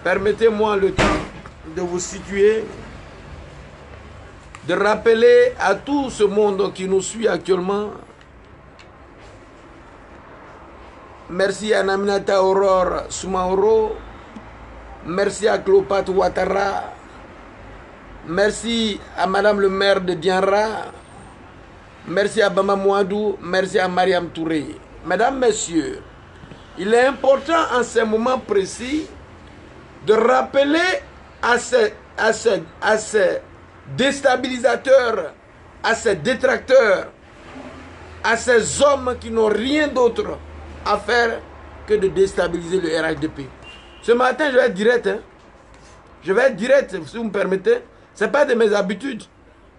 Permettez-moi le temps de vous situer, de rappeler à tout ce monde qui nous suit actuellement. Merci à Naminata Aurore Soumaoro. Merci à Cléopâtre Ouattara. Merci à Madame le maire de Dianra. Merci à Bama Mouadou. Merci à Mariam Touré. Mesdames, Messieurs, il est important en ces moments précis de rappeler à ces déstabilisateurs, à ces détracteurs, à ces hommes qui n'ont rien d'autre à faire que de déstabiliser le RHDP. Ce matin, je vais être direct. Je vais être direct, si vous me permettez. Ce n'est pas de mes habitudes.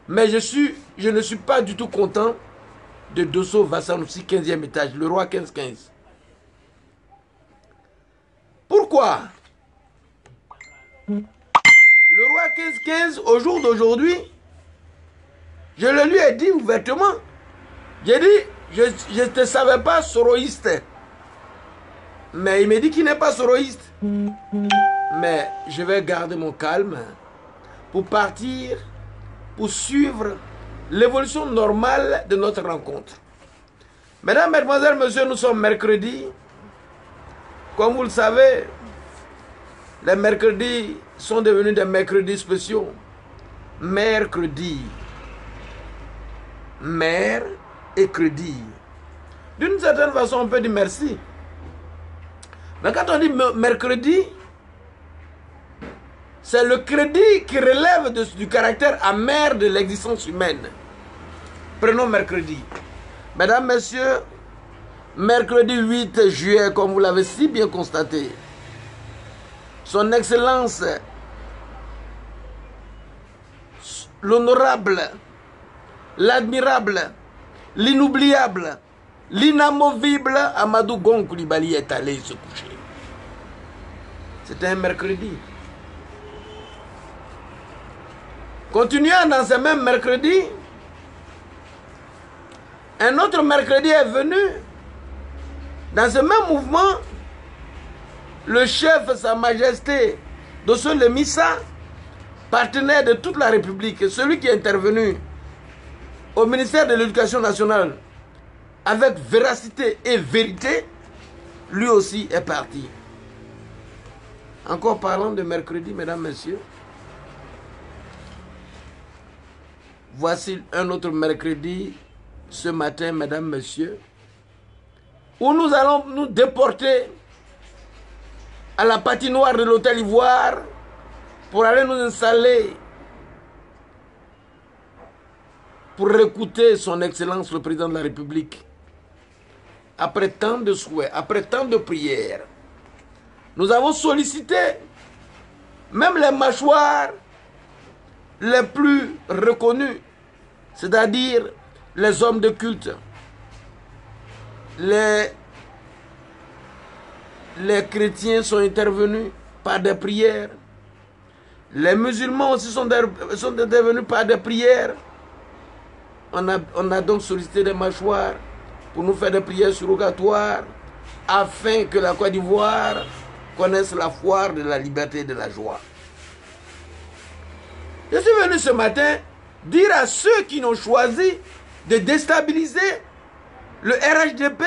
Mais je ne suis pas du tout content de Dosso Vassanoussi, 15e étage, le roi 15-15. Pourquoi? Le roi 15-15, au jour d'aujourd'hui, je le lui ai dit ouvertement. J'ai dit, je ne te savais pas soroïste. Mais il me dit qu'il n'est pas soroïste. Mais je vais garder mon calme pour partir, pour suivre l'évolution normale de notre rencontre. Mesdames, Mesdemoiselles, Messieurs, nous sommes mercredi. Comme vous le savez, les mercredis sont devenus des mercredis spéciaux. Mercredi. Mère et crédit. D'une certaine façon, on peut dire merci. Mais quand on dit mercredi, c'est le crédit qui relève du caractère amer de l'existence humaine. Prenons mercredi. Mesdames, Messieurs, mercredi 8 juillet, comme vous l'avez si bien constaté, Son Excellence, l'honorable, l'admirable, l'inoubliable, l'inamovible Amadou Gon Coulibaly est allé se coucher. C'était un mercredi. Continuant dans ce même mercredi, un autre mercredi est venu. Dans ce même mouvement, le chef, Sa Majesté Dosso Le Missa, partenaire de toute la République, celui qui est intervenu au ministère de l'Éducation nationale avec véracité et vérité, lui aussi est parti. Encore parlant de mercredi, mesdames, messieurs, voici un autre mercredi, ce matin, mesdames, messieurs, où nous allons nous déporter à la patinoire de l'Hôtel Ivoire pour aller nous installer pour écouter son Excellence le Président de la République. Après tant de souhaits, après tant de prières, nous avons sollicité même les mâchoires les plus reconnus, c'est-à-dire les hommes de culte, les chrétiens sont intervenus par des prières, les musulmans aussi sont intervenus par des prières. On a donc sollicité des mâchoires pour nous faire des prières surrogatoires afin que la Côte d'Ivoire connaisse la foire de la liberté et de la joie. Je suis venu ce matin dire à ceux qui ont choisi de déstabiliser le RHDP,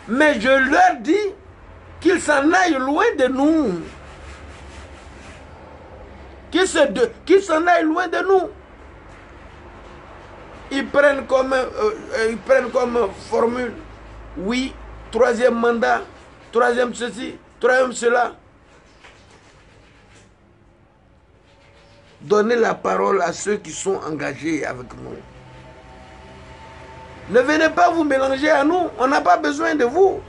mais je leur dis qu'ils s'en aillent loin de nous. Qu'ils s'en aillent loin de nous. Ils prennent comme formule, oui, troisième mandat, troisième ceci, troisième cela. Donnez la parole à ceux qui sont engagés avec nous. Ne venez pas vous mélanger à nous, on n'a pas besoin de vous.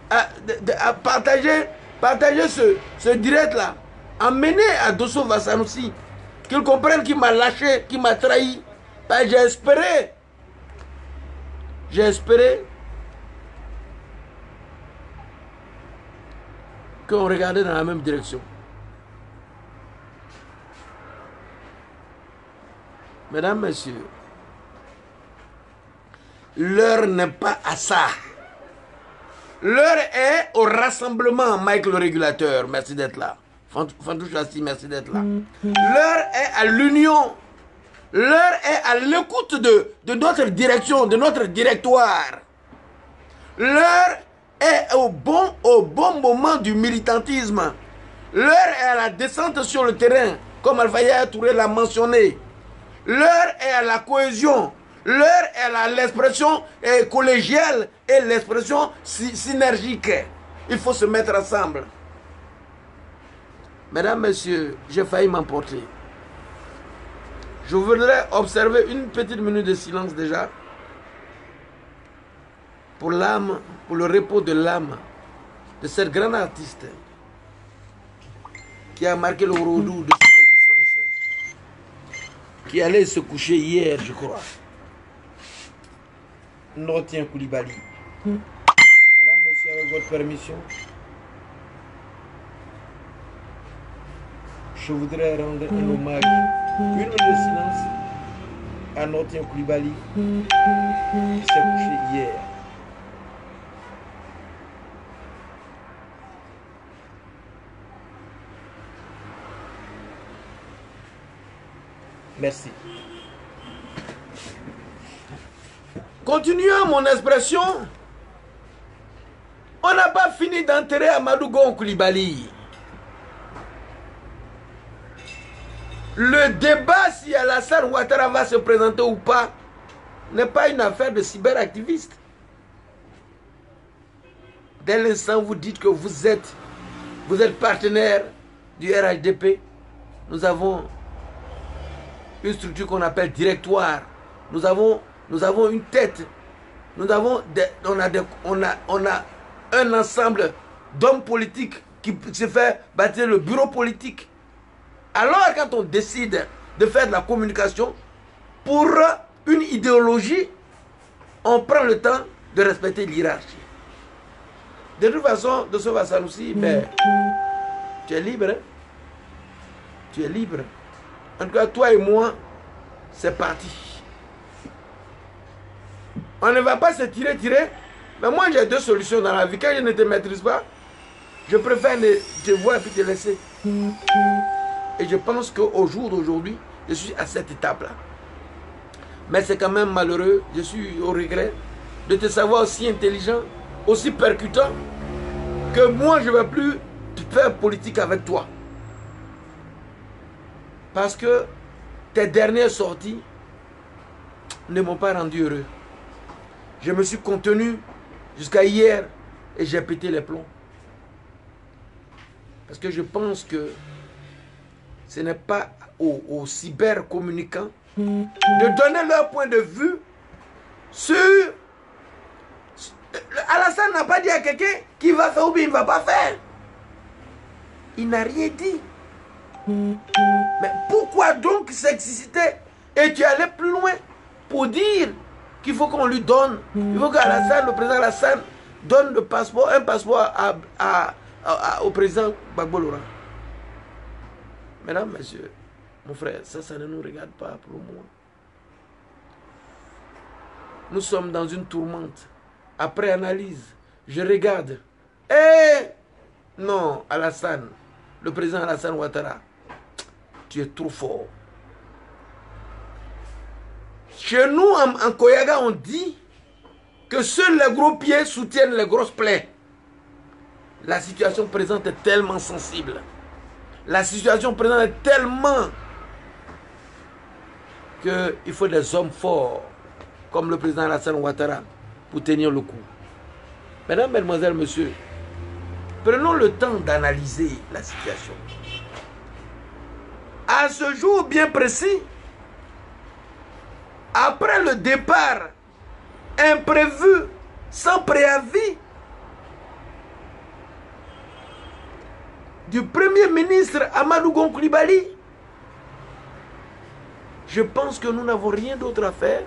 À partager ce direct-là, emmenez à Dosso Vassanoussi, qu'il comprenne qu'il m'a lâché, qu'il m'a trahi. Ben, j'ai espéré qu'on regardait dans la même direction. Mesdames, Messieurs, l'heure n'est pas à ça. L'heure est au rassemblement, Mike le régulateur. Merci d'être là. Fantou Chassi, merci d'être là. L'heure est à l'union. L'heure est à l'écoute de notre direction, de notre directoire. L'heure est au bon moment du militantisme. L'heure est à la descente sur le terrain, comme Alpha Touré l'a mentionné. L'heure est à la cohésion. L'heure est à l'expression collégiale et l'expression synergique. Il faut se mettre ensemble. Mesdames, Messieurs, j'ai failli m'emporter. Je voudrais observer une petite minute de silence déjà pour l'âme, pour le repos de l'âme de cette grande artiste qui a marqué le rodou de son existence, qui allait se coucher hier, je crois. Notien Koulibaly. Madame, Monsieur, avec votre permission, je voudrais rendre un hommage, une minute de silence à Notien Koulibaly qui s'est couché hier. Merci. Continuons mon expression. On n'a pas fini d'enterrer Amadou Gon Koulibaly. Le débat si Alassane Ouattara va se présenter ou pas n'est pas une affaire de cyberactivistes. Dès l'instant où vous dites que vous êtes partenaire du RHDP, nous avons une structure qu'on appelle directoire. Nous avons une tête. On a un ensemble d'hommes politiques qui se fait bâtir le bureau politique. Alors quand on décide de faire de la communication pour une idéologie, on prend le temps de respecter l'hierarchie. De toute façon, de ce façon aussi, ben, tu es libre. Hein? Tu es libre. En tout cas, toi et moi, c'est parti. On ne va pas se tirer. Mais moi, j'ai deux solutions dans la vie. Quand je ne te maîtrise pas, je préfère te voir et puis te laisser. Et je pense qu'au jour d'aujourd'hui, je suis à cette étape-là. Mais c'est quand même malheureux, je suis au regret de te savoir aussi intelligent, aussi percutant, que moi, je ne vais plus faire politique avec toi. Parce que tes dernières sorties ne m'ont pas rendu heureux. Je me suis contenu jusqu'à hier et j'ai pété les plombs. Parce que je pense que ce n'est pas aux cybercommunicants de donner leur point de vue sur... Alassane n'a pas dit à quelqu'un qui va faire ou bien il ne va pas faire. Il n'a rien dit. Mais pourquoi donc s'exciter? Et tu es allé plus loin pour dire qu'il faut qu'on lui donne, il faut qu'Alassane, le président Alassane, donne le passeport, un passeport au président Gbagbo Laurent. Mesdames, messieurs, mon frère, ça ne nous regarde pas pour le moment. Nous sommes dans une tourmente. Après analyse, je regarde. Non, Alassane, le président Alassane Ouattara, tu es trop fort. Chez nous, en Koyaga, on dit que seuls les gros pieds soutiennent les grosses plaies. La situation présente est tellement sensible. La situation présente est tellement qu'il faut des hommes forts, comme le président Alassane Ouattara, pour tenir le coup. Mesdames, Mesdemoiselles, Messieurs, prenons le temps d'analyser la situation. À ce jour bien précis, après le départ imprévu, sans préavis, du Premier ministre Amadou Gon Koulibaly, je pense que nous n'avons rien d'autre à faire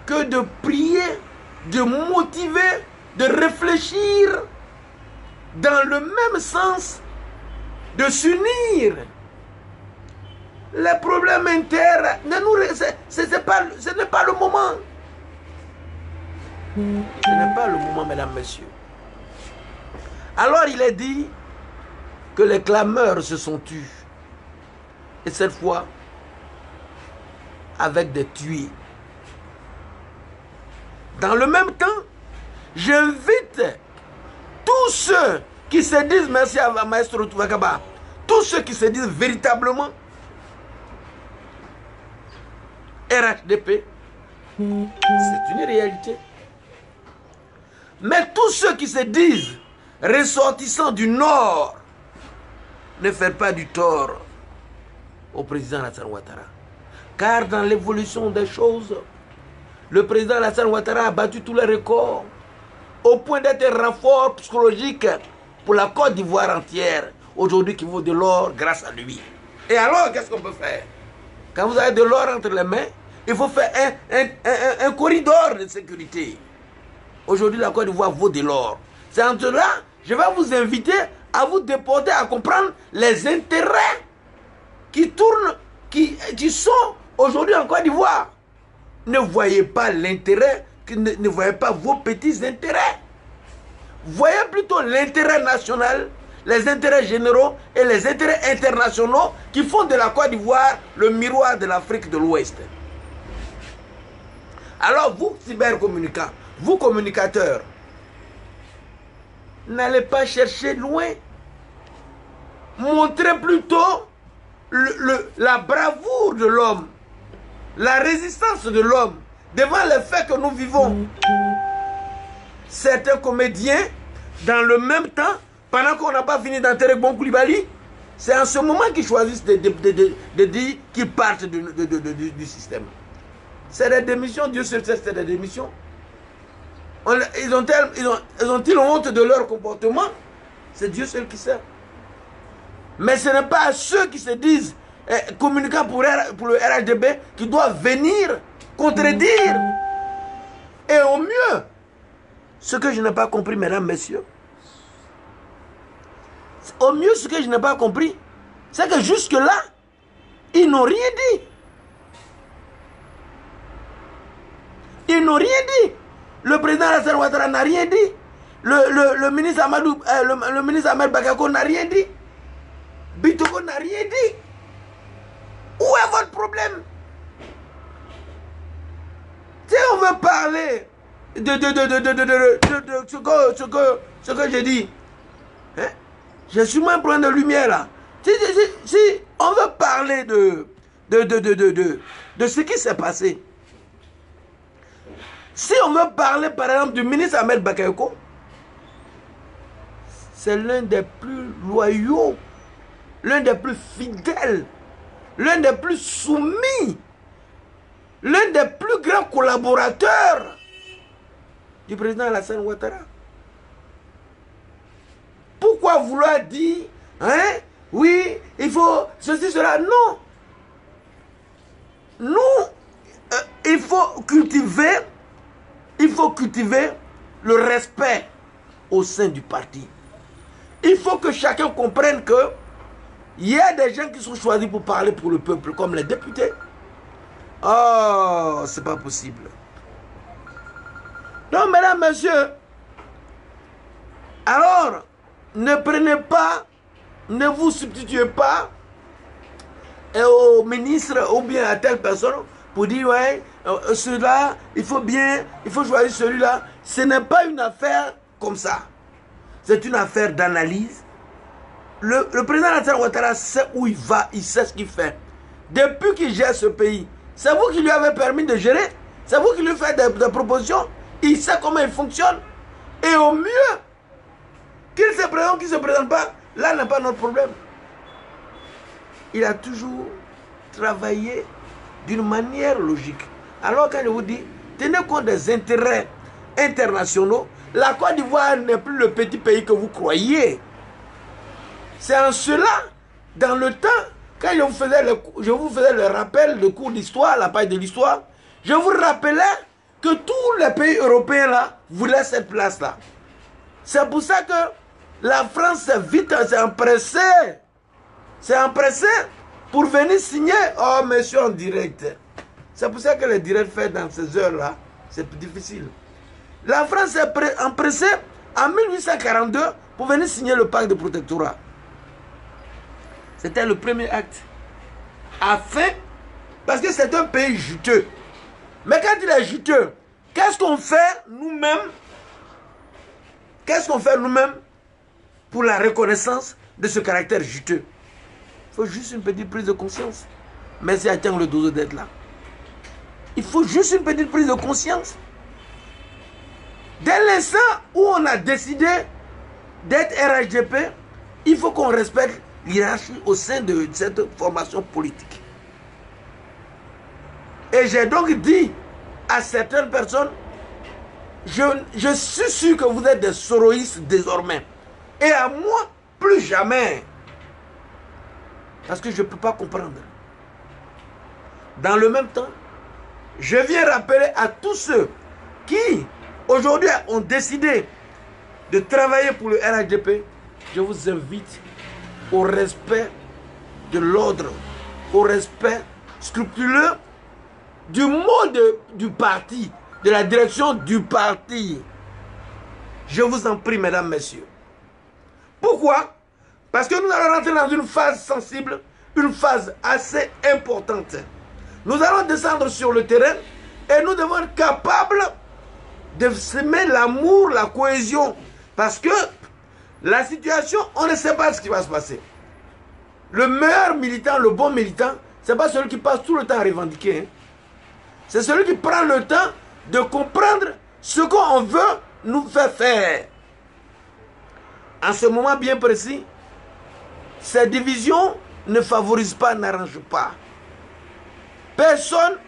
que de prier, de motiver, de réfléchir dans le même sens, de s'unir. Les problèmes internes, ce n'est pas le moment. Ce n'est pas le moment, mesdames, messieurs. Alors il est dit que les clameurs se sont tus. Et cette fois, avec des tués. Dans le même temps, j'invite tous ceux qui se disent, merci à Maestro Touakaba, tous ceux qui se disent véritablement RHDP, c'est une réalité. Mais tous ceux qui se disent ressortissants du Nord, ne faites pas du tort au président Alassane Ouattara. Car dans l'évolution des choses, le président Alassane Ouattara a battu tous les records au point d'être un renfort psychologique pour la Côte d'Ivoire entière, aujourd'hui qui vaut de l'or grâce à lui. Et alors, qu'est-ce qu'on peut faire? Quand vous avez de l'or entre les mains, il faut faire un corridor de sécurité. Aujourd'hui, la Côte d'Ivoire vaut de l'or. C'est en cela, je vais vous inviter à vous déporter, à comprendre les intérêts qui tournent, qui sont aujourd'hui en Côte d'Ivoire. Ne voyez pas l'intérêt, ne voyez pas vos petits intérêts. Voyez plutôt l'intérêt national, les intérêts généraux et les intérêts internationaux qui font de la Côte d'Ivoire le miroir de l'Afrique de l'Ouest. Alors vous, cybercommunicants, vous communicateurs, n'allez pas chercher loin. Montrez plutôt la bravoure de l'homme, la résistance de l'homme devant les faits que nous vivons. Certains comédiens, dans le même temps, pendant qu'on n'a pas fini d'enterrer Bon Koulibaly, c'est en ce moment qu'ils choisissent de dire qu'ils partent du système. C'est des démissions, Dieu seul sait, c'est des démissions. Ils ont-ils honte de leur comportement? C'est Dieu seul qui sait. Mais ce n'est pas à ceux qui se disent communicants pour le RHDB qui doivent venir contredire. Et au mieux, ce que je n'ai pas compris, mesdames, messieurs, au mieux, ce que je n'ai pas compris, c'est que jusque-là, ils n'ont rien dit. Ils n'ont rien dit. Le président Alassane Ouattara n'a rien dit. Le ministre Ahmed Bakako n'a rien dit. Bitoko n'a rien dit. Où est votre problème? Si on veut parler de ce que j'ai dit, hein? Je suis moins plein de lumière là. Si on veut parler de ce qui s'est passé, si on veut parler par exemple du ministre Ahmed Bakayoko, c'est l'un des plus loyaux, l'un des plus fidèles, l'un des plus soumis, l'un des plus grands collaborateurs du président Alassane Ouattara. Pourquoi vouloir dire, hein, oui, il faut ceci, cela? Non. Nous, il faut cultiver le respect au sein du parti. Il faut que chacun comprenne que il y a des gens qui sont choisis pour parler pour le peuple, comme les députés. Oh, c'est pas possible. Donc, mesdames, messieurs, alors, ne prenez pas, ne vous substituez pas au ministre ou bien à telle personne pour dire, ouais, celui-là, il faut choisir celui-là. Ce n'est pas une affaire comme ça. C'est une affaire d'analyse. Le président Alassane Ouattara sait où il va, il sait ce qu'il fait. Depuis qu'il gère ce pays, c'est vous qui lui avez permis de gérer. C'est vous qui lui faites des propositions. Il sait comment il fonctionne. Et au mieux, qu'il se présente ou qu'il ne se présente pas, là n'est pas notre problème. Il a toujours travaillé d'une manière logique. Alors quand je vous dis, tenez compte des intérêts internationaux, la Côte d'Ivoire n'est plus le petit pays que vous croyez. C'est en cela, dans le temps, quand je vous faisais le rappel de cours d'histoire, la page de l'histoire, je vous rappelais que tous les pays européens là voulaient cette place-là. C'est pour ça que la France s'est empressée pour venir signer. Oh, monsieur, en direct. C'est pour ça que les directs faits dans ces heures-là, c'est plus difficile. La France s'est empressée en 1842 pour venir signer le pacte de protectorat. C'était le premier acte. Afin, parce que c'est un pays juteux. Mais quand il est juteux, qu'est-ce qu'on fait nous-mêmes? Qu'est-ce qu'on fait nous-mêmes pour la reconnaissance de ce caractère juteux? Il faut juste une petite prise de conscience. Merci à Tiang le Dozo d'être là. Il faut juste une petite prise de conscience. Dès l'instant où on a décidé d'être RHDP, il faut qu'on respecte l'hierarchie au sein de cette formation politique. Et j'ai donc dit à certaines personnes, je suis sûr que vous êtes des soroïstes désormais. Et à moi, plus jamais. Parce que je ne peux pas comprendre. Dans le même temps, je viens rappeler à tous ceux qui, aujourd'hui, ont décidé de travailler pour le RHDP, je vous invite au respect de l'ordre, au respect scrupuleux du mode du parti, de la direction du parti. Je vous en prie, mesdames, messieurs. Pourquoi? Parce que nous allons rentrer dans une phase sensible, une phase assez importante. Nous allons descendre sur le terrain et nous devons être capables de semer l'amour, la cohésion. Parce que la situation, on ne sait pas ce qui va se passer. Le meilleur militant, le bon militant, ce n'est pas celui qui passe tout le temps à revendiquer. Hein. C'est celui qui prend le temps de comprendre ce qu'on veut nous faire faire. En ce moment bien précis, ces divisions ne favorisent pas, n'arrangent pas. Personne,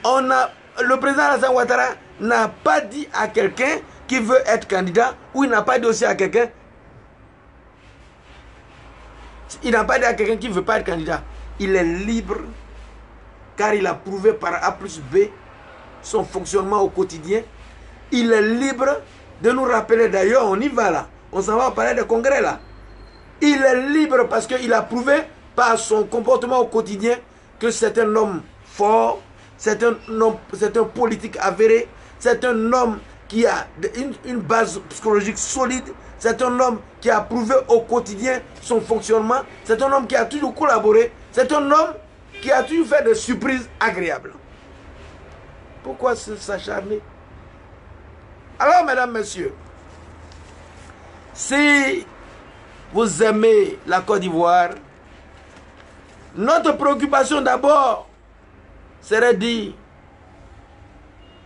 le président Alassane Ouattara n'a pas dit à quelqu'un qui veut être candidat, ou il n'a pas dit aussi à quelqu'un, il n'a pas dit à quelqu'un qui ne veut pas être candidat. Il est libre, car il a prouvé par A plus B son fonctionnement au quotidien. Il est libre de nous rappeler, d'ailleurs, on y va là, on s'en va parler des congrès là. Il est libre parce qu'il a prouvé par son comportement au quotidien que c'est un homme fort, c'est un politique avéré, c'est un homme qui a une base psychologique solide, c'est un homme qui a prouvé au quotidien son fonctionnement, c'est un homme qui a toujours collaboré, c'est un homme qui a toujours fait des surprises agréables. Pourquoi s'acharner? Alors, mesdames, messieurs, si vous aimez la Côte d'Ivoire, notre préoccupation d'abord serait dit,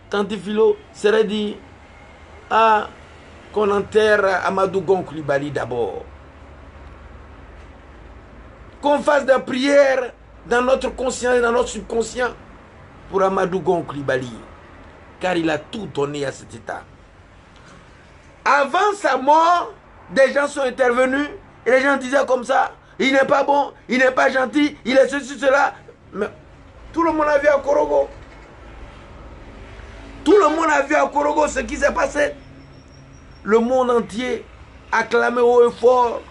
Tantifilo serait dit, qu'on enterre Amadou Gon Coulibaly d'abord. Qu'on fasse des prières dans notre conscient et dans notre subconscient pour Amadou Gon Coulibaly, car il a tout donné à cet État. Avant sa mort, des gens sont intervenus et les gens disaient comme ça, il n'est pas bon, il n'est pas gentil, il est ceci, cela. Mais tout le monde a vu à Korogo. Tout le monde a vu à Korogo ce qui s'est passé. Le monde entier acclamait haut et fort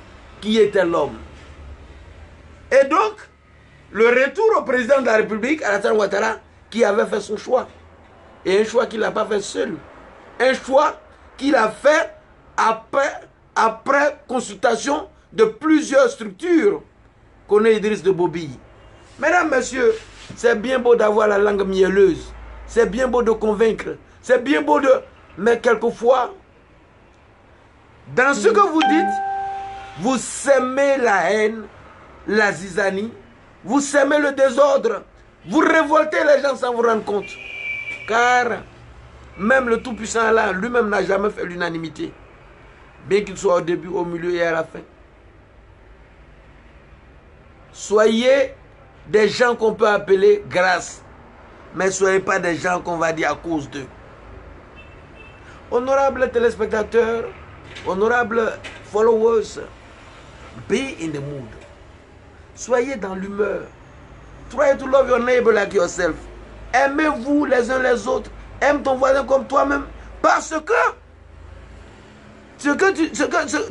qui était l'homme. Et donc, le retour au président de la République, Alassane Ouattara, qui avait fait son choix. Et un choix qu'il n'a pas fait seul. Un choix qu'il a fait après consultation de plusieurs structures qu'on est Idriss de Bobby. Mesdames, messieurs, c'est bien beau d'avoir la langue mielleuse. C'est bien beau de convaincre. C'est bien beau de... Mais quelquefois, dans ce que vous dites, vous sèmez la haine, la zizanie, vous sèmez le désordre, vous révoltez les gens sans vous rendre compte. Car même le Tout-Puissant là, lui-même n'a jamais fait l'unanimité. Bien qu'il soit au début, au milieu et à la fin. Soyez des gens qu'on peut appeler grâce, mais ne soyez pas des gens qu'on va dire à cause d'eux. Honorables téléspectateurs, honorables followers, be in the mood. Soyez dans l'humeur. Try to love your neighbor like yourself. Aimez-vous les uns les autres. Aime ton voisin comme toi-même. Parce que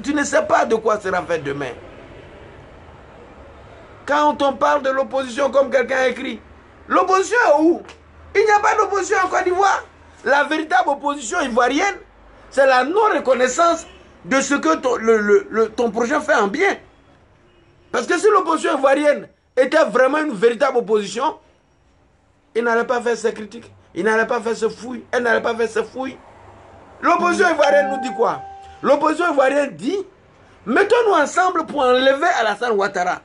tu ne sais pas de quoi sera fait demain. Quand on parle de l'opposition comme quelqu'un a écrit, l'opposition est où? Il n'y a pas d'opposition en Côte d'Ivoire. La véritable opposition ivoirienne, C'est la non-reconnaissance de ce que ton projet fait en bien. Parce que si l'opposition ivoirienne était vraiment une véritable opposition, il n'allait pas faire ses critiques, il n'allait pas faire ses fouilles, elle n'allait pas faire ses fouilles. L'opposition ivoirienne nous dit quoi? L'opposition ivoirienne dit, mettons-nous ensemble pour enlever Alassane Ouattara.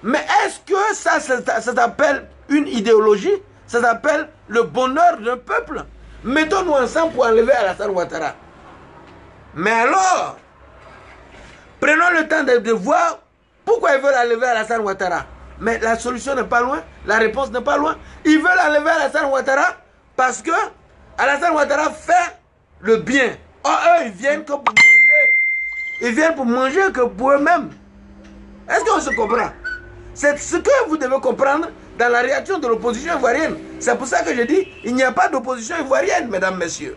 Mais est-ce que ça s'appelle une idéologie? Ça s'appelle le bonheur d'un peuple? Mettons-nous ensemble pour enlever Alassane Ouattara. Mais alors, prenons le temps de voir pourquoi ils veulent enlever Alassane Ouattara. Mais la solution n'est pas loin, la réponse n'est pas loin. Ils veulent enlever Alassane Ouattara parce que Alassane Ouattara fait le bien. Or, eux, ils viennent que pour manger. Ils viennent pour manger que pour eux-mêmes. Est-ce qu'on se comprend? C'est ce que vous devez comprendre dans la réaction de l'opposition ivoirienne. C'est pour ça que je dis, il n'y a pas d'opposition ivoirienne, mesdames, messieurs.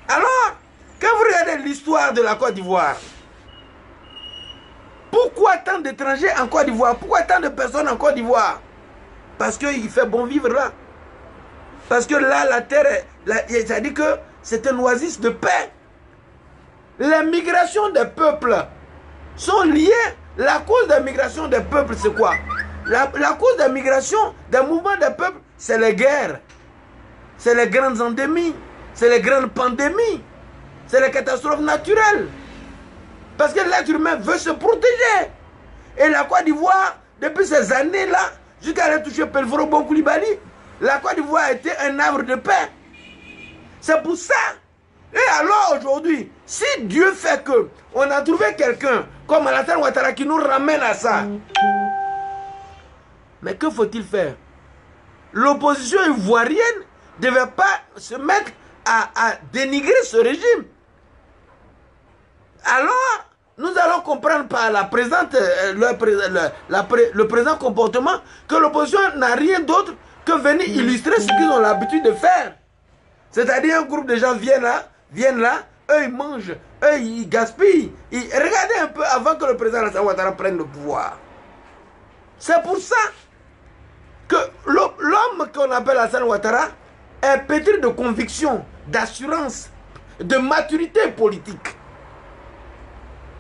Alors, quand vous regardez l'histoire de la Côte d'Ivoire, pourquoi tant d'étrangers en Côte d'Ivoire? Pourquoi tant de personnes en Côte d'Ivoire? Parce qu'il fait bon vivre là. Parce que là, la terre, ça dit que c'est un oasis de paix. Les migrations des peuples sont liées. La cause des migrations des peuples, c'est quoi? La cause des migrations, des mouvements des peuples, c'est les guerres. C'est les grandes endémies. C'est les grandes pandémies. C'est les catastrophes naturelles. Parce que l'être humain veut se protéger. Et la Côte d'Ivoire, depuis ces années-là, jusqu'à aller toucher Pelvoro Bon Koulibaly, la Côte d'Ivoire a été un havre de paix. C'est pour ça. Et alors aujourd'hui, si Dieu fait que on a trouvé quelqu'un comme Alassane Ouattara qui nous ramène à ça, mais que faut-il faire? L'opposition ivoirienne ne devait pas se mettre à dénigrer ce régime. Alors, nous allons comprendre par la présente, le présent comportement que l'opposition n'a rien d'autre que venir illustrer ce qu'ils ont l'habitude de faire. C'est-à-dire un groupe de gens viennent là, eux ils mangent, eux ils gaspillent. Regardez un peu avant que le président Alassane Ouattara prenne le pouvoir. C'est pour ça que l'homme qu'on appelle Alassane Ouattara est pétri de conviction, d'assurance, de maturité politique.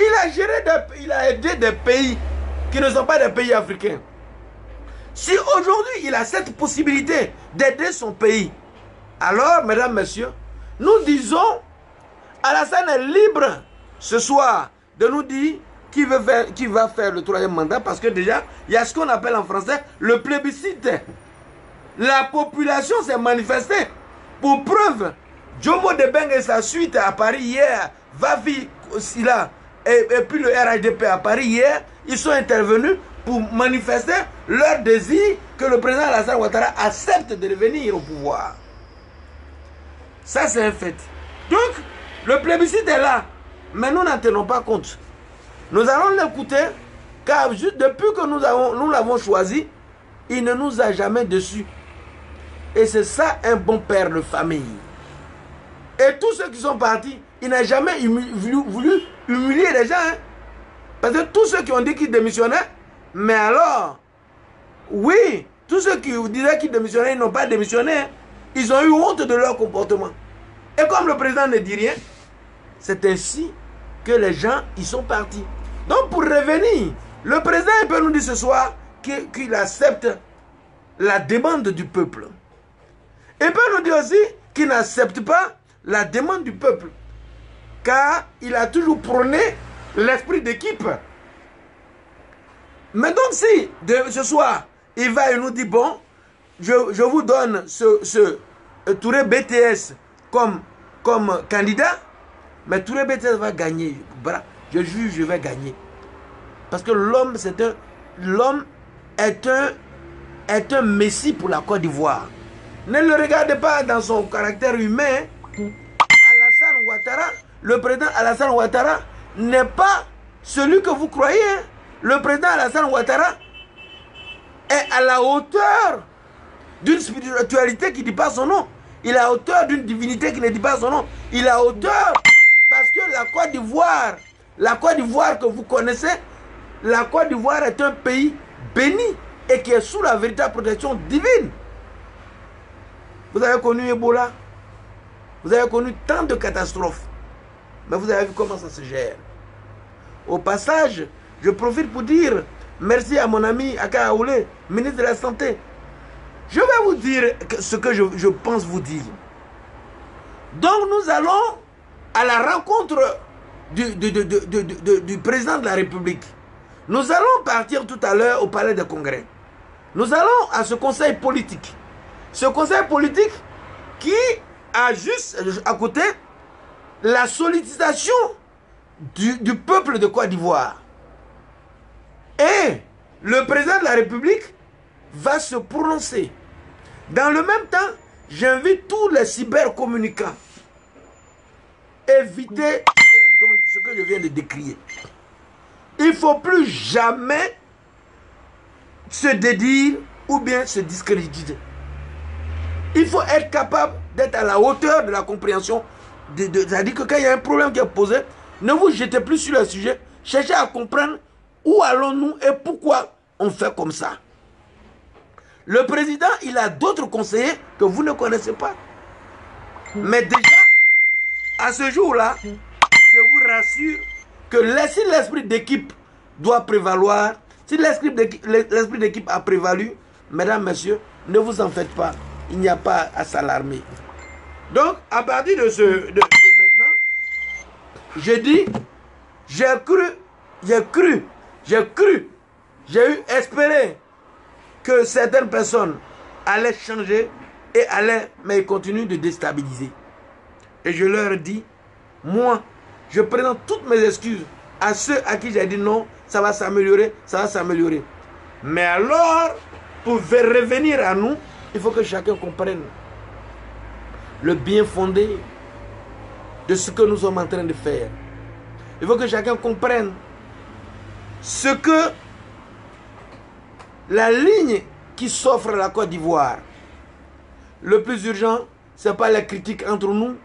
Il a aidé des pays qui ne sont pas des pays africains. Si aujourd'hui il a cette possibilité d'aider son pays, alors, mesdames, messieurs, nous disons, Alassane est libre ce soir de nous dire qui va faire le troisième mandat, parce que déjà, il y a ce qu'on appelle en français le plébiscite. La population s'est manifestée. Pour preuve, Jomo Debeng et sa suite à Paris hier, Vavi Sila et puis le RHDP à Paris hier, ils sont intervenus pour manifester leur désir que le président Alassane Ouattara accepte de revenir au pouvoir. Ça, c'est un fait. Donc, le plébiscite est là. Mais nous n'en tenons pas compte. Nous allons l'écouter, car juste depuis que nous l'avons choisi, il ne nous a jamais déçus. Et c'est ça un bon père de famille. Et tous ceux qui sont partis, il n'a jamais voulu humilier les gens. Hein? Parce que tous ceux qui ont dit qu'ils démissionnaient, mais alors, oui, tous ceux qui disaient qu'ils démissionnaient, ils n'ont pas démissionné. Hein? Ils ont eu honte de leur comportement. Et comme le président ne dit rien, c'est ainsi que les gens y sont partis. Donc pour revenir, le président peut nous dire ce soir qu'il accepte la demande du peuple. Il peut nous dire aussi qu'il n'accepte pas la demande du peuple. Car il a toujours prôné l'esprit d'équipe. Mais donc si ce soir, il va et nous dit, bon, je vous donne ce Touré BTS comme candidat, mais Touré BTS va gagner. Je juge, je vais gagner. Parce que l'homme est un messie pour la Côte d'Ivoire. Ne le regardez pas dans son caractère humain. Alassane Ouattara, le président Alassane Ouattara n'est pas celui que vous croyez. Le président Alassane Ouattara est à la hauteur d'une spiritualité qui ne dit pas son nom. Il est à hauteur d'une divinité qui ne dit pas son nom. Il est à hauteur parce que la Côte d'Ivoire que vous connaissez, la Côte d'Ivoire est un pays béni et qui est sous la véritable protection divine. Vous avez connu Ebola, Vous avez connu tant de catastrophes. Mais vous avez vu comment ça se gère. Au passage, je profite pour dire merci à mon ami Aka Aoulé, ministre de la Santé. Je vais vous dire ce que je pense vous dire. Donc nous allons à la rencontre du président de la République. Nous allons partir tout à l'heure au palais des congrès. Nous allons à ce conseil politique. Ce conseil politique qui a juste à côté la sollicitation du peuple de Côte d'Ivoire. Et le président de la République va se prononcer. Dans le même temps, j'invite tous les cybercommunicants. Évitez ce que je viens de décrire. Il ne faut plus jamais se dédire ou bien se discréditer. Il faut être capable d'être à la hauteur de la compréhension. C'est-à-dire que quand il y a un problème qui est posé, ne vous jetez plus sur le sujet. Cherchez à comprendre où allons-nous et pourquoi on fait comme ça. Le président, il a d'autres conseillers que vous ne connaissez pas. Mais déjà, à ce jour-là, je vous rassure que si l'esprit d'équipe doit prévaloir, si l'esprit d'équipe a prévalu, mesdames, messieurs, ne vous en faites pas. Il n'y a pas à s'alarmer. Donc, à partir de maintenant, je dis, j'ai eu espéré que certaines personnes allaient changer et mais ils continuent de déstabiliser. Et je leur dis, moi, je présente toutes mes excuses à ceux à qui j'ai dit non, ça va s'améliorer, ça va s'améliorer. Mais alors, pour revenir à nous, il faut que chacun comprenne le bien fondé de ce que nous sommes en train de faire. Il faut que chacun comprenne ce que la ligne qui s'offre à la Côte d'Ivoire. Le plus urgent, ce n'est pas la critique entre nous.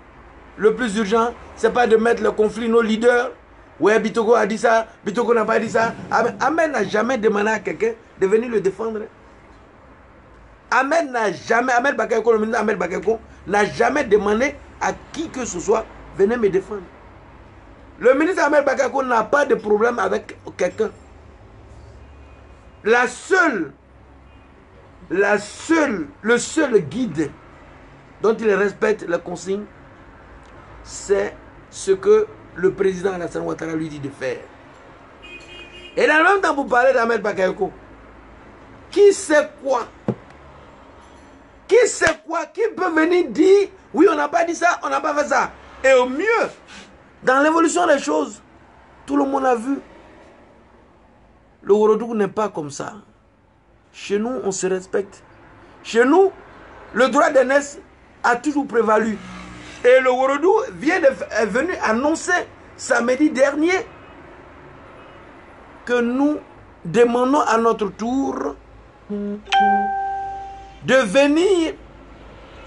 Le plus urgent, ce n'est pas de mettre le conflit nos leaders. Ouais, Bitoko a dit ça, Bitoko n'a pas dit ça. Ahmed n'a jamais demandé à quelqu'un de venir le défendre. Ahmed Bakayoko, le ministre Ahmed Bakayoko, n'a jamais demandé à qui que ce soit venez me défendre. Le ministre Ahmed Bakayoko n'a pas de problème avec quelqu'un. Le seul guide dont il respecte les consignes, c'est ce que le président Alassane Ouattara lui dit de faire. Et dans le même temps, vous parlez d'Ahmed Bakayoko. Qui sait quoi? Qui sait quoi? Qui peut venir dire, oui, on n'a pas dit ça, on n'a pas fait ça. Et au mieux, dans l'évolution des choses, tout le monde a vu. Le Ourodougou n'est pas comme ça. Chez nous, on se respecte. Chez nous, le droit d'aînesse a toujours prévalu. Et le Ourodougou est venu annoncer samedi dernier que nous demandons à notre tour de venir,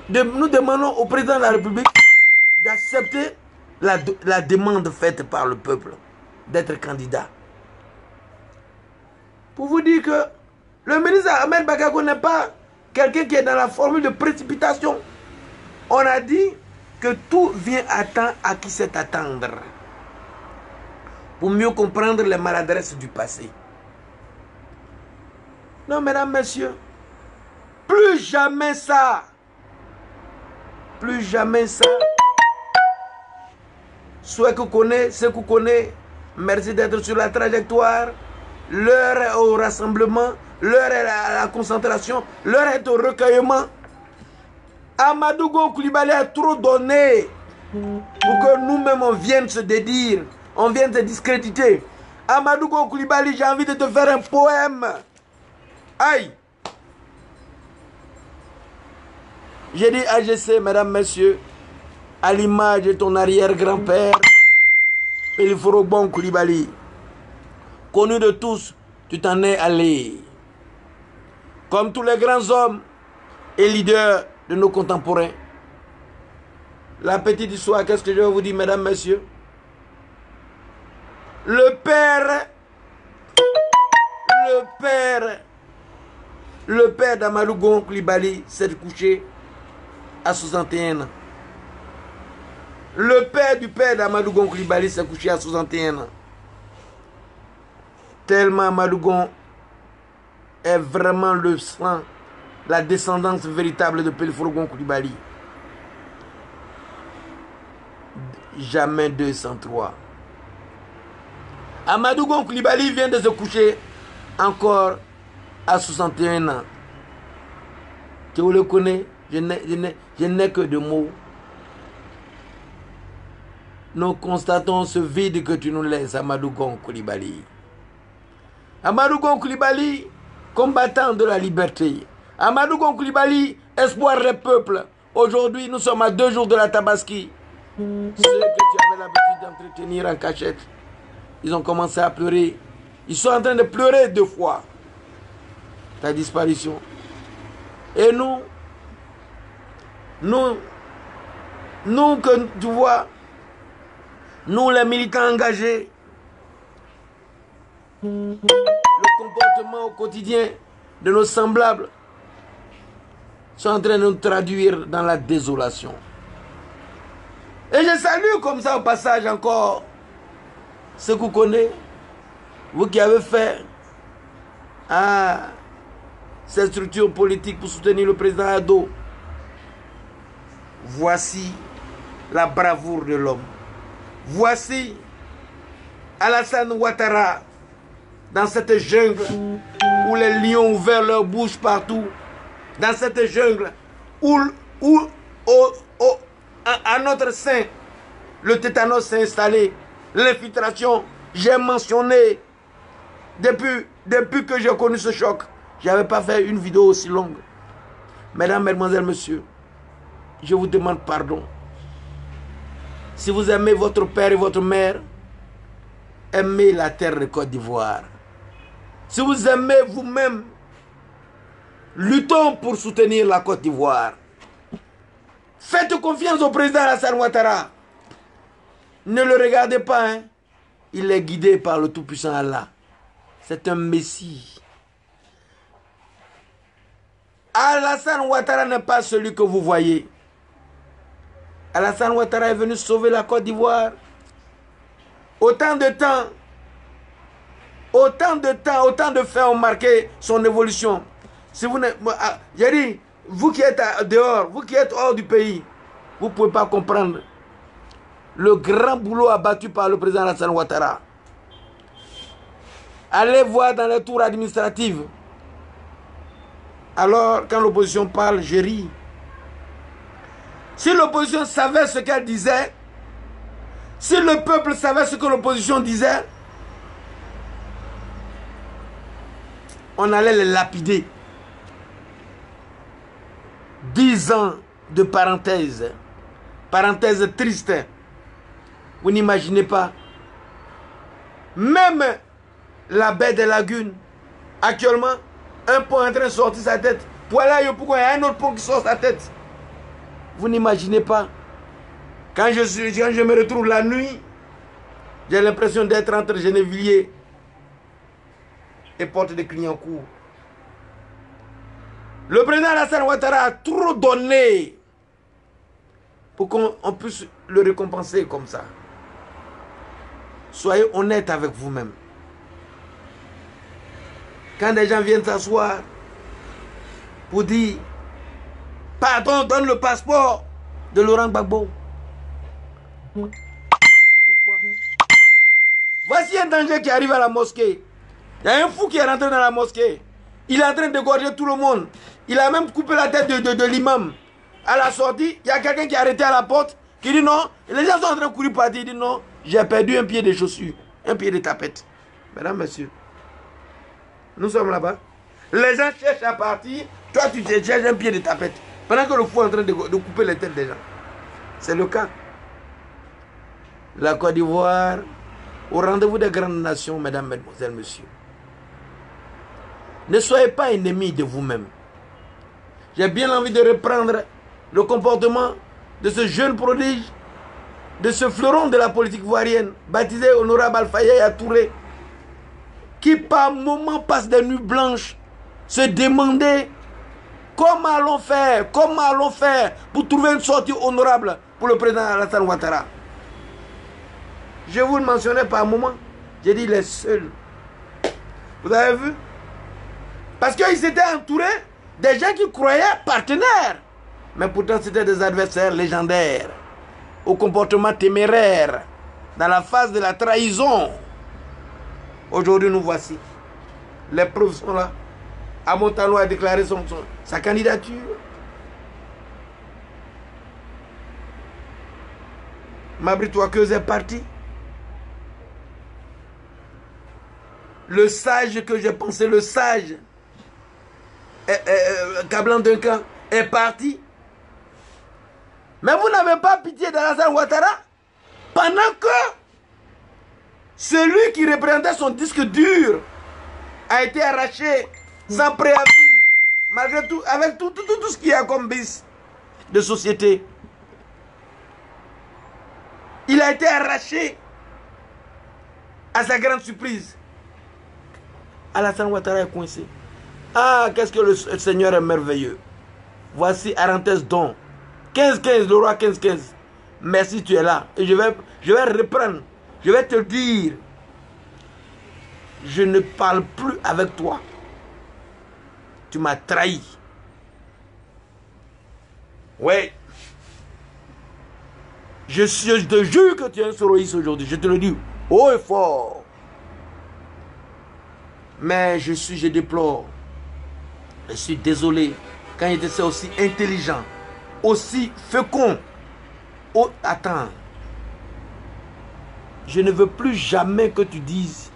nous demandons au président de la République d'accepter la demande faite par le peuple d'être candidat. Pour vous dire que le ministre Ahmed Bakayoko n'est pas quelqu'un qui est dans la formule de précipitation. On a dit que tout vient à temps à qui sait attendre. Pour mieux comprendre les maladresses du passé. Non, mesdames, messieurs, plus jamais ça. Plus jamais ça. Soit que vous connaissez, ce que vous connaissez, merci d'être sur la trajectoire. L'heure est au rassemblement, l'heure est à la concentration, l'heure est au recueillement. Amadou Gon Coulibaly a trop donné pour que nous-mêmes on vienne se dédire, on vienne se discréditer. Amadou Gon Coulibaly, j'ai envie de te faire un poème. Aïe! J'ai dit AGC, mesdames, messieurs, à l'image de ton arrière-grand-père, Peliforo-Bon Coulibaly. Connu de tous, tu t'en es allé. Comme tous les grands hommes et leaders de nos contemporains. La petite histoire, qu'est-ce que je vais vous dire, mesdames, messieurs? Le père d'Amadou Gon Coulibaly s'est couché à 61 ans. Le père du père d'Amadou Gon Coulibaly s'est couché à 61 ans. Tellement Amadou Gon est vraiment le sang, la descendance véritable de Pelforo Gon Coulibaly. Jamais 203. Amadou Gon Coulibaly vient de se coucher encore à 61 ans. Tu le connais? Je n'ai que deux mots. Nous constatons ce vide que tu nous laisses, Amadou Gon Coulibaly. Amadou Gon Coulibaly, combattant de la liberté. Amadou Gon Coulibaly, espoir des peuples. Aujourd'hui, nous sommes à 2 jours de la Tabaski. Ceux que tu avais l'habitude d'entretenir en cachette, ils ont commencé à pleurer. Ils sont en train de pleurer 2 fois ta disparition. Et nous que tu vois, nous les militants engagés, le comportement au quotidien de nos semblables sont en train de nous traduire dans la désolation. Et je salue comme ça au passage encore ce que vous connaissez, vous qui avez fait cette structure politique pour soutenir le président Ado. Voici la bravoure de l'homme. Voici Alassane Ouattara dans cette jungle où les lions ont ouvert leur bouche partout. Dans cette jungle où à notre sein, le tétanos s'est installé. L'infiltration, j'ai mentionné depuis que j'ai connu ce choc. Je n'avais pas fait une vidéo aussi longue. Mesdames, mesdemoiselles, messieurs, je vous demande pardon. Si vous aimez votre père et votre mère, aimez la terre de Côte d'Ivoire. Si vous aimez vous-même, luttons pour soutenir la Côte d'Ivoire. Faites confiance au président Alassane Ouattara. Ne le regardez pas, hein. Il est guidé par le Tout-Puissant Allah. C'est un messie. Alassane Ouattara n'est pas celui que vous voyez. Alassane Ouattara est venu sauver la Côte d'Ivoire. Autant de faits ont marqué son évolution. Si vous j'ai dit, vous qui êtes dehors, vous qui êtes hors du pays, vous ne pouvez pas comprendre le grand boulot abattu par le président Alassane Ouattara. Allez voir dans les tours administratives. Alors, quand l'opposition parle, je ris. Si l'opposition savait ce qu'elle disait, si le peuple savait ce que l'opposition disait, on allait les lapider. 10 ans de parenthèse. Parenthèse triste. Vous n'imaginez pas. Même la baie des lagunes, actuellement, un pont est en train de sortir sa tête. Voilà pourquoi il y a un autre pont qui sort sa tête. Vous n'imaginez pas. Quand je me retrouve la nuit, j'ai l'impression d'être entre Gennevilliers et Porte de Clignancourt. Le président Alassane Ouattara a trop donné pour qu'on puisse le récompenser comme ça. Soyez honnête avec vous-même. Quand des gens viennent s'asseoir pour dire pardon, donne le passeport de Laurent Gbagbo. Pourquoi? Voici un danger qui arrive à la mosquée. Il y a un fou qui est rentré dans la mosquée. Il est en train d'égorger tout le monde. Il a même coupé la tête de l'imam. À la sortie, il y a quelqu'un qui est arrêté à la porte, qui dit non. Les gens sont en train de courir partir. Il dit non, j'ai perdu un pied de chaussure, un pied de tapette. Mesdames, messieurs, nous sommes là-bas. Les gens cherchent à partir. Toi, tu cherches un pied de tapette. Pendant que le fou est en train de couper les têtes des gens. C'est le cas. La Côte d'Ivoire, au rendez-vous des grandes nations, mesdames, mesdemoiselles, messieurs. Ne soyez pas ennemis de vous-même. J'ai bien envie de reprendre le comportement de ce jeune prodige, de ce fleuron de la politique ivoirienne, baptisé Honorable Alpha Yaya Touré, qui par moments passe des nuits blanches, se demander comment allons faire pour trouver une sortie honorable pour le président Alassane Ouattara. Je vous le mentionnais par moment. J'ai dit les seuls. Vous avez vu? Parce qu'ils étaient entourés des gens qui croyaient partenaires. Mais pourtant, c'était des adversaires légendaires, au comportement téméraire, dans la phase de la trahison. Aujourd'hui, nous voici. Les preuves sont là. Amontano a déclaré sa candidature. Mabry Touakeuse est parti. Le sage que j'ai pensé, le sage, Kablan Duncan, est parti. Mais vous n'avez pas pitié d'Alassane Ouattara pendant que celui qui représentait son disque dur a été arraché sans préavis, malgré tout, avec tout ce qu'il y a comme bis de société. Il a été arraché à sa grande surprise. Alassane Ouattara est coincé. Ah, qu'est-ce que le Seigneur est merveilleux. Voici Arantès Don. 15-15, le roi 15-15. Merci, tu es là. Et je vais reprendre. Je vais te dire. Je ne parle plus avec toi. Tu m'as trahi. Oui. Je te jure que tu es un soroïste aujourd'hui. Je te le dis haut et fort. Mais je déplore. Je suis désolé. Quand il était aussi intelligent, aussi fécond. Oh, attends. Je ne veux plus jamais que tu dises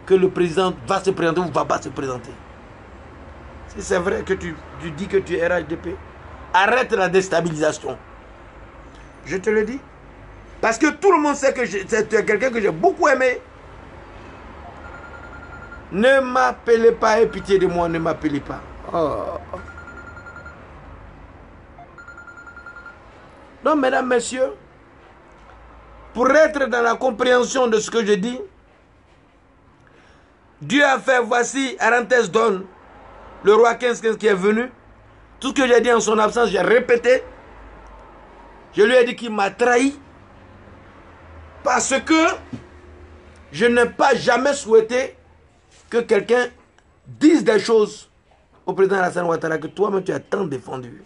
que le président va se présenter ou ne va pas se présenter. Si c'est vrai que tu dis que tu es RHDP, arrête la déstabilisation. Je te le dis. Parce que tout le monde sait que tu es quelqu'un que j'ai beaucoup aimé. Ne m'appelez pas, aie pitié de moi, ne m'appelez pas. Oh. Donc, mesdames, messieurs, pour être dans la compréhension de ce que je dis, Dieu a fait, voici Arantès Don, le roi 15-15 qui est venu. Tout ce que j'ai dit en son absence, j'ai répété. Je lui ai dit qu'il m'a trahi. Parce que je n'ai pas jamais souhaité que quelqu'un dise des choses au président Alassane Ouattara que toi-même tu as tant défendu.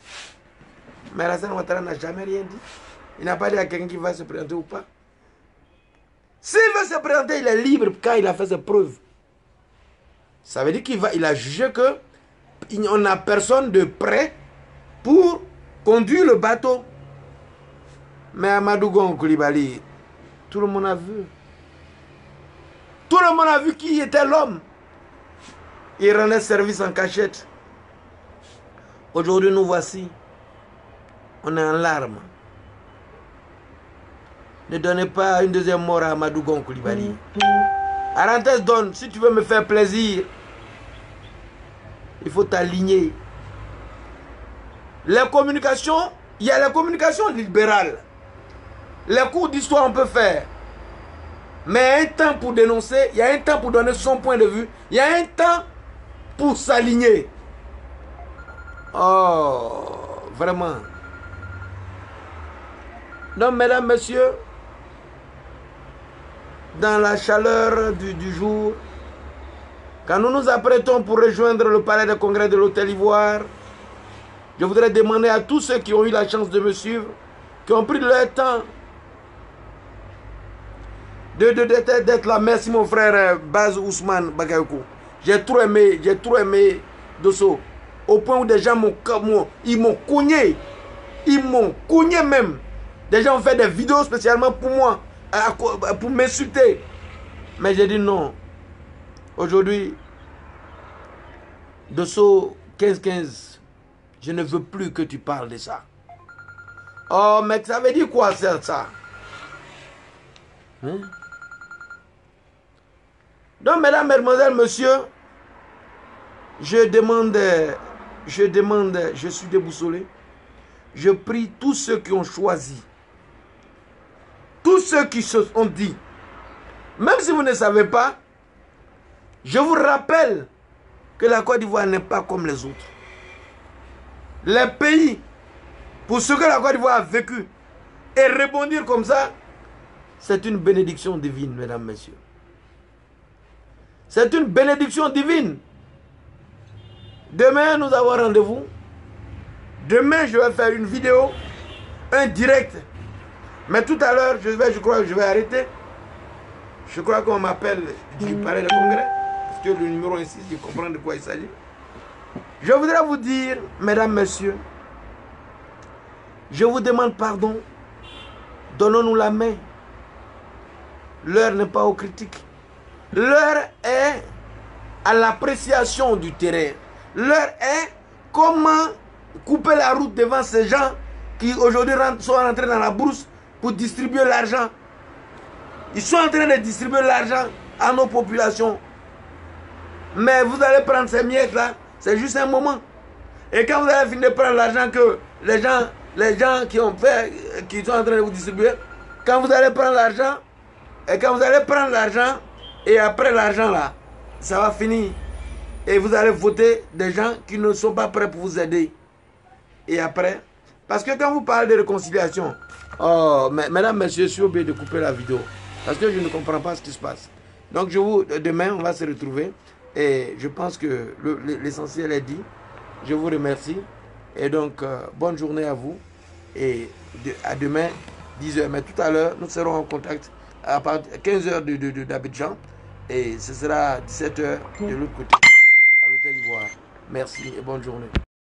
Mais Alassane Ouattara n'a jamais rien dit. Il n'a pas dit à quelqu'un qui va se présenter ou pas. S'il veut se présenter, il est libre quand il a fait ses preuves. Ça veut dire qu'il a jugé que on n'a personne de prêt pour conduire le bateau. Mais Amadou Gon Coulibaly, tout le monde a vu. Tout le monde a vu qui était l'homme. Il rendait service en cachette. Aujourd'hui, nous voici. On est en larmes. Ne donnez pas une deuxième mort à Amadou Gon Coulibaly. Arantès Don, si tu veux me faire plaisir, il faut t'aligner. Les communications, il y a les communications libérales. Les cours d'histoire, on peut faire. Mais il y a un temps pour dénoncer, il y a un temps pour donner son point de vue, il y a un temps pour s'aligner. Oh, vraiment. Donc, mesdames, messieurs, dans la chaleur du jour, quand nous nous apprêtons pour rejoindre le palais de congrès de l'Hôtel Ivoire, je voudrais demander à tous ceux qui ont eu la chance de me suivre, qui ont pris leur temps d'être là. Merci mon frère Baz Ousmane Bagayoko. J'ai trop aimé Dosso. Au point où des gens m'ont cogné. Ils m'ont cogné même. Des gens ont fait des vidéos spécialement pour moi, pour m'insulter. Mais j'ai dit non. Aujourd'hui, Dosso 15-15, je ne veux plus que tu parles de ça. Oh, mais ça veut dire quoi ça? Hein? Donc, mesdames, mesdemoiselles, messieurs, je suis déboussolé. Je prie tous ceux qui ont choisi, tous ceux qui se sont dit, même si vous ne savez pas, je vous rappelle que la Côte d'Ivoire n'est pas comme les autres. Les pays, pour ce que la Côte d'Ivoire a vécu, et rebondir comme ça, c'est une bénédiction divine, mesdames, messieurs. C'est une bénédiction divine. Demain, nous avons rendez-vous. Demain, je vais faire une vidéo, un direct. Mais tout à l'heure, je crois que je vais arrêter. Je crois qu'on m'appelle du palais de congrès. Parce que le numéro insiste, je comprends de quoi il s'agit. Je voudrais vous dire, mesdames, messieurs, je vous demande pardon. Donnons-nous la main. L'heure n'est pas aux critiques. L'heure est à l'appréciation du terrain. L'heure est comment couper la route devant ces gens qui aujourd'hui sont rentrés dans la brousse pour distribuer l'argent. Ils sont en train de distribuer l'argent à nos populations. Mais vous allez prendre ces miettes-là, c'est juste un moment. Et quand vous allez finir de prendre l'argent que les gens qui ont fait, qui sont en train de vous distribuer, quand vous allez prendre l'argent, et après l'argent là, ça va finir. Et vous allez voter des gens qui ne sont pas prêts pour vous aider. Et après, parce que quand vous parlez de réconciliation, oh, mesdames, messieurs, je suis obligé de couper la vidéo. Parce que je ne comprends pas ce qui se passe. Donc demain, on va se retrouver. Et je pense que l'essentiel est dit. Je vous remercie. Et donc, bonne journée à vous. Et à demain, 10 h. Mais tout à l'heure, nous serons en contact à partir de 15 h d'Abidjan. Et ce sera 17 h de l'autre côté, à l'hôtel Ivoire. Merci et bonne journée.